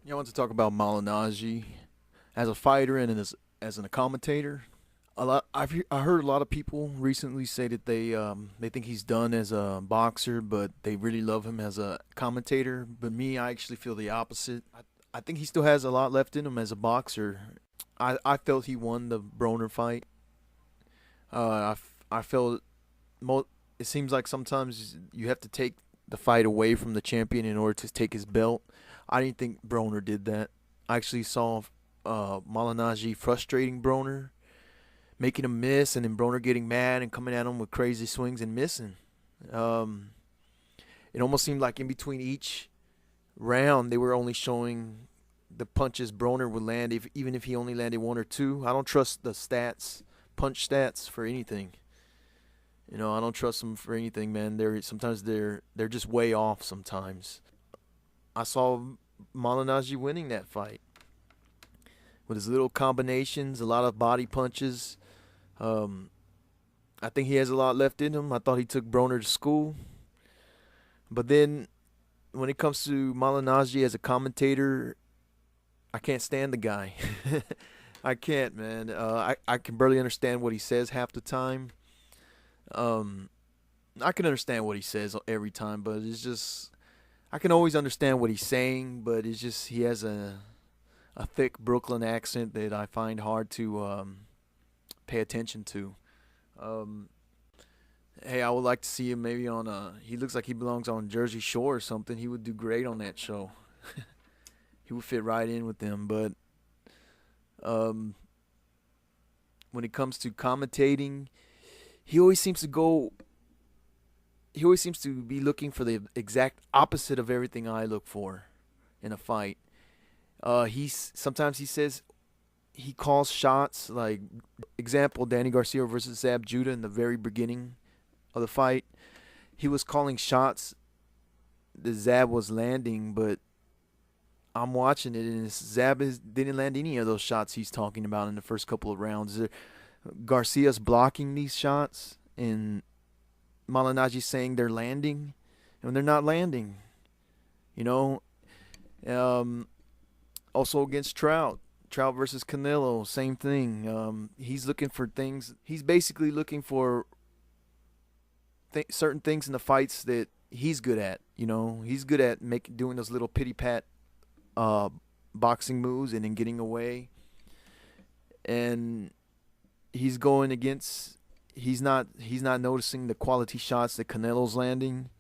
Yeah, I want to talk about Malignaggi as a fighter and as a commentator. I heard a lot of people recently say that they think he's done as a boxer, but they really love him as a commentator. But me, I actually feel the opposite. I think he still has a lot left in him as a boxer. I felt he won the Broner fight. I felt mo- it seems like sometimes you have to take the fight away from the champion in order to take his belt. I didn't think Broner did that. I actually saw Malignaggi frustrating Broner, making him miss, and then Broner getting mad and coming at him with crazy swings and missing. Um, it almost seemed like in between each round, they were only showing the punches Broner would land, even if he only landed one or two. I don't trust the stats, punch stats, for anything. I don't trust them for anything, man. They're just way off sometimes. I saw Malignaggi winning that fight with his little combinations, a lot of body punches. Um, I think he has a lot left in him. I thought he took Broner to school, but then when it comes to Malignaggi as a commentator, I can't stand the guy. I can't, man. I can barely understand what he says half the time. Um, I can understand what he says every time, but it's just I can always understand what he's saying, but it's just he has a thick Brooklyn accent that I find hard to pay attention to. Um, hey, I would like to see him maybe on a. He looks like he belongs on Jersey Shore or something. He would do great on that show. He would fit right in with them. But um, when it comes to commentating, he always seems to go. He always seems to be looking for the exact opposite of everything I look for in a fight. He's sometimes he says he calls shots like example Danny Garcia versus Zab Judah in the very beginning of the fight. He was calling shots that Zab was landing, but I'm watching it and didn't land any of those shots he's talking about in the first couple of rounds. Garcia's blocking these shots and Malignaggi saying they're landing and they're not landing. You know, um, also against Trout. Trout versus Canelo, same thing. He's looking for things. He's basically looking for certain things in the fights that he's good at. He's good at doing those little pity pat uh, boxing moves and then getting away. And he's going against. He's not noticing the quality shots that Canelo's landing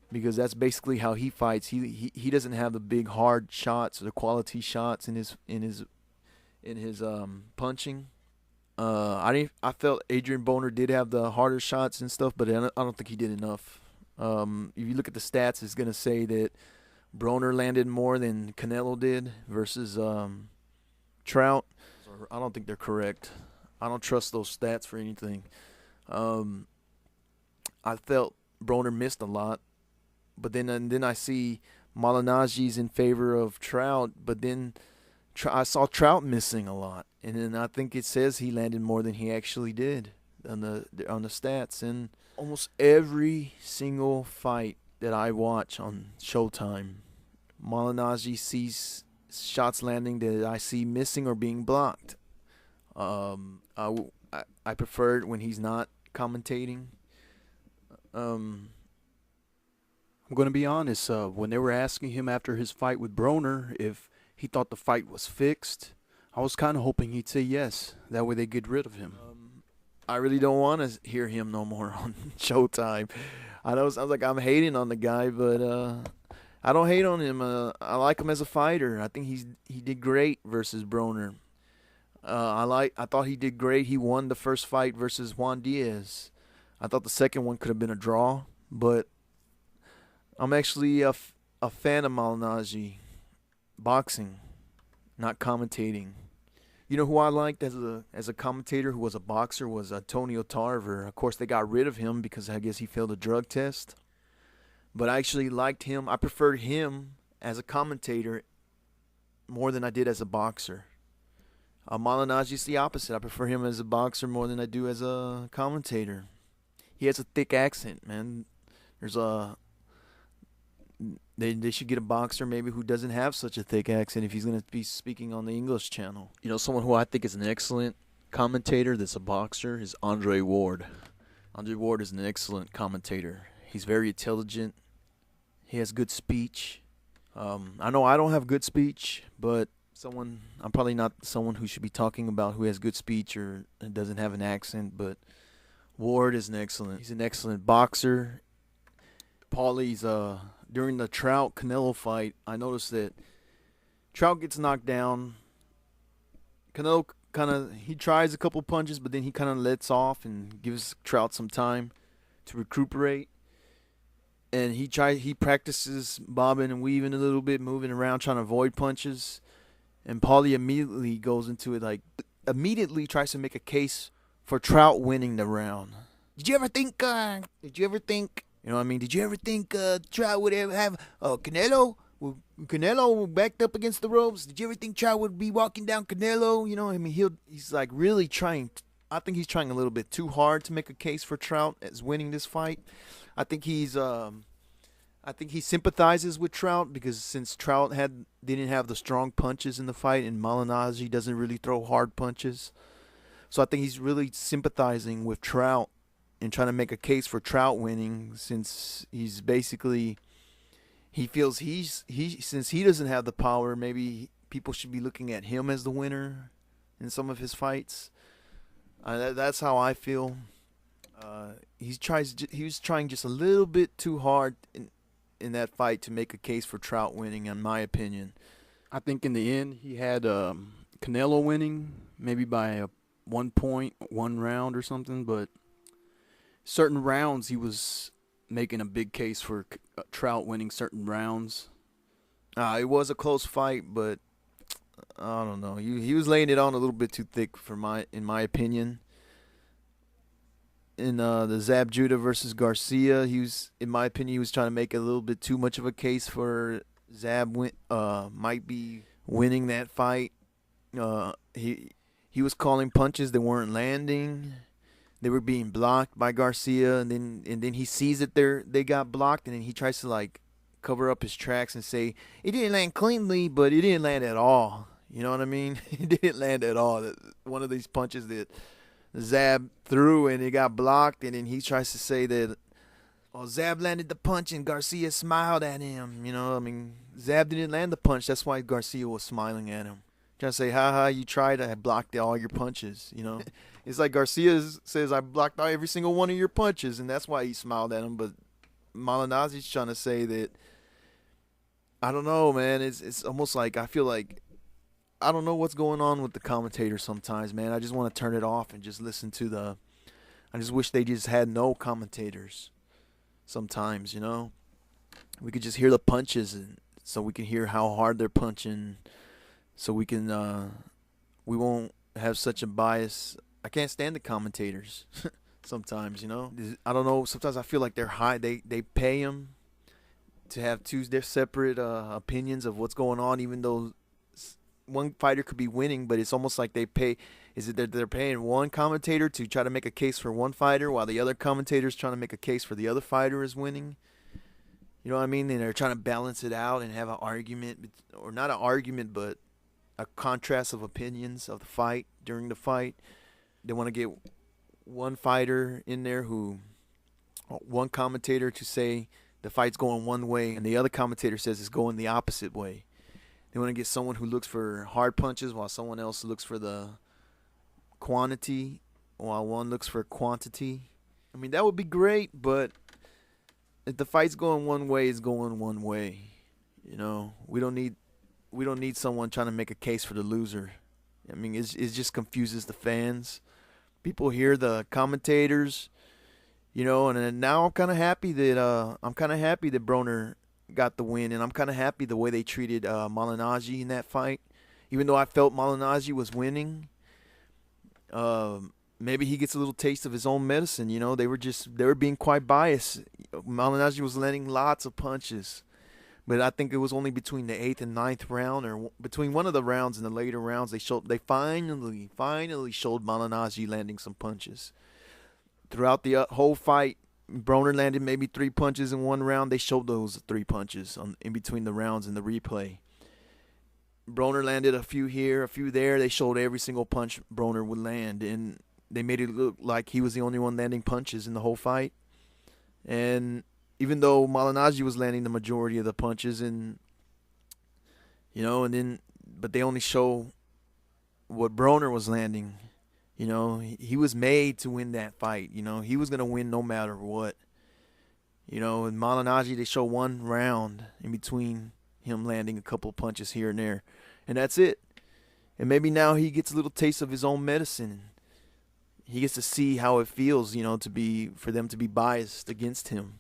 because that's basically how he fights. He doesn't have the big hard shots or the quality shots in his punching. I felt Adrian Boner did have the harder shots and stuff, but I don't think he did enough. If you look at the stats, it's gonna say that Broner landed more than Canelo did versus Trout. So I don't think they're correct. I don't trust those stats for anything. Um, I felt Broner missed a lot, but then I see Malignaggi's in favor of Trout, but then I saw Trout missing a lot, and then I think it says he landed more than he actually did on the stats. And almost every single fight that I watch on Showtime, Malignaggi sees shots landing that I see missing or being blocked. I prefer it when he's not commentating. Um, I'm going to be honest. When they were asking him after his fight with Broner if he thought the fight was fixed, I was kind of hoping he'd say yes. That way they get rid of him. I really don't want to hear him no more on Showtime. I know it sounds like I'm hating on the guy, but I don't hate on him. I like him as a fighter. I think he did great versus Broner. I thought he did great. He won the first fight versus Juan Diaz. I thought the second one could have been a draw, but I'm actually a fan of Malignaggi boxing, not commentating. You know who I liked as a commentator who was a boxer was Antonio Tarver. Of course, they got rid of him because I guess he failed a drug test. But I actually liked him. I preferred him as a commentator more than I did as a boxer. Malignaggi's the opposite. I prefer him as a boxer more than I do as a commentator. He has a thick accent, man. There's a They should get a boxer maybe who doesn't have such a thick accent if he's going to be speaking on the English channel. You know, someone who I think is an excellent commentator that's a boxer is Andre Ward. Andre Ward is an excellent commentator. He's very intelligent. He has good speech. I know I don't have good speech, but I'm probably not someone who should be talking about who has good speech or doesn't have an accent, but Ward is he's an excellent boxer. Paulie's during the Trout Canelo fight, I noticed that Trout gets knocked down. Canelo he tries a couple punches, but then he kind of lets off and gives Trout some time to recuperate. And he practices bobbing and weaving a little bit, moving around, trying to avoid punches. And Paulie immediately goes into it, like immediately tries to make a case for Trout winning the round. Did you ever think, you know what I mean? Did you ever think Trout would ever have Canelo backed up against the ropes? Did you ever think Trout would be walking down Canelo? You know, I mean, he's like really trying. I think he's trying a little bit too hard to make a case for Trout as winning this fight. I think he sympathizes with Trout because since Trout didn't have the strong punches in the fight, and Malignaggi doesn't really throw hard punches, so I think he's really sympathizing with Trout and trying to make a case for Trout winning, since he's basically he feels since he doesn't have the power, maybe people should be looking at him as the winner in some of his fights. That's how I feel. He was trying just a little bit too hard in that fight to make a case for Trout winning, in my opinion. I think in the end he had Canelo winning, maybe by 1 point, 1 round or something, but certain rounds he was making a big case for Trout winning certain rounds. It was a close fight, but I don't know. He was laying it on a little bit too thick in my opinion. In the Zab Judah versus Garcia, in my opinion, he was trying to make a little bit too much of a case for Zab might be winning that fight. He was calling punches that weren't landing. They were being blocked by Garcia, and then he sees that they got blocked, and then he tries to like cover up his tracks and say it didn't land cleanly, but it didn't land at all. You know what I mean? It didn't land at all. One of these punches that Zab threw and it got blocked, and then he tries to say that Zab landed the punch and Garcia smiled at him. You know, I mean, Zab didn't land the punch. That's why Garcia was smiling at him. Trying to say, haha, you tried, I blocked all your punches, you know. It's like Garcia says, I blocked out every single one of your punches, and that's why he smiled at him. But Malignaggi's trying to say that, I don't know, man. It's almost like I feel like I don't know what's going on with the commentators sometimes, man. I just want to turn it off and just listen to I just wish they just had no commentators sometimes, you know. We could just hear the punches, and so we can hear how hard they're punching, so we won't have such a bias. I can't stand the commentators sometimes, you know. I don't know. Sometimes I feel like they're high. They pay them to have their separate opinions of what's going on, even though one fighter could be winning, but it's almost like they're paying one commentator to try to make a case for one fighter while the other commentator's trying to make a case for the other fighter is winning. You know what I mean? And they're trying to balance it out and have an argument, or not an argument, but a contrast of opinions of the fight during the fight. They want to get one fighter in there one commentator to say the fight's going one way, and the other commentator says it's going the opposite way. They want to get someone who looks for hard punches while someone else looks for the quantity, while one looks for quantity. I mean, that would be great, but if the fight's going one way, it's going one way. You know, we don't need someone trying to make a case for the loser. I mean, it just confuses the fans. People hear the commentators, you know, and now I'm kind of happy that Broner got the win, and I'm kind of happy the way they treated Malignaggi in that fight. Even though I felt Malignaggi was winning, maybe he gets a little taste of his own medicine. You know, they were being quite biased. Malignaggi was landing lots of punches, but I think it was only between the 8th and 9th round, or between one of the rounds and the later rounds, they finally showed Malignaggi landing some punches. Throughout the whole fight, Broner landed maybe 3 punches in one round. They showed those 3 punches in between the rounds in the replay. Broner landed a few here, a few there. They showed every single punch Broner would land, and they made it look like he was the only one landing punches in the whole fight. And even though Malignaggi was landing the majority of the punches, and but they only show what Broner was landing. He was made to win that fight. He was gonna win no matter what. And Malignaggi, they show one round in between him landing a couple of punches here and there, and that's it. And maybe now he gets a little taste of his own medicine. He gets to see how it feels, for them to be biased against him.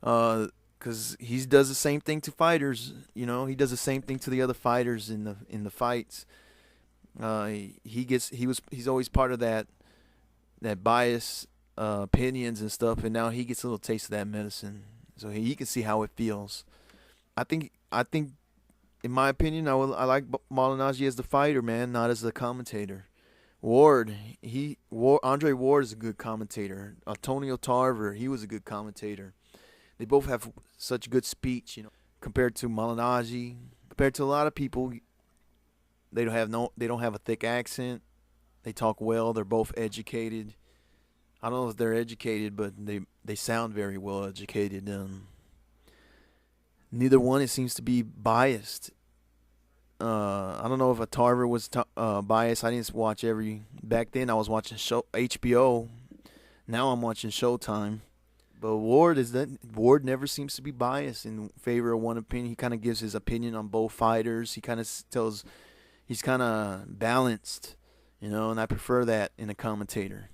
Because he does the same thing to fighters. He does the same thing to the other fighters in the fights. He's always part of that bias opinions and stuff, and now he gets a little taste of that medicine, so he can see how it feels. I think, in my opinion, I like Malignaggi as the fighter, man, not as the commentator. Andre Ward is a good commentator. Antonio Tarver, he was a good commentator. They both have such good speech, compared to Malignaggi. Compared to a lot of people, they don't have a thick accent. They talk well. They're both educated. I don't know if they're educated, but they sound very well educated. Neither one, it seems to be biased. I don't know if a Tarver was biased. I didn't watch back then I was watching HBO. Now I'm watching Showtime. But Ward never seems to be biased in favor of one opinion. He kind of gives his opinion on both fighters. He kind of he's kind of balanced, and I prefer that in a commentator.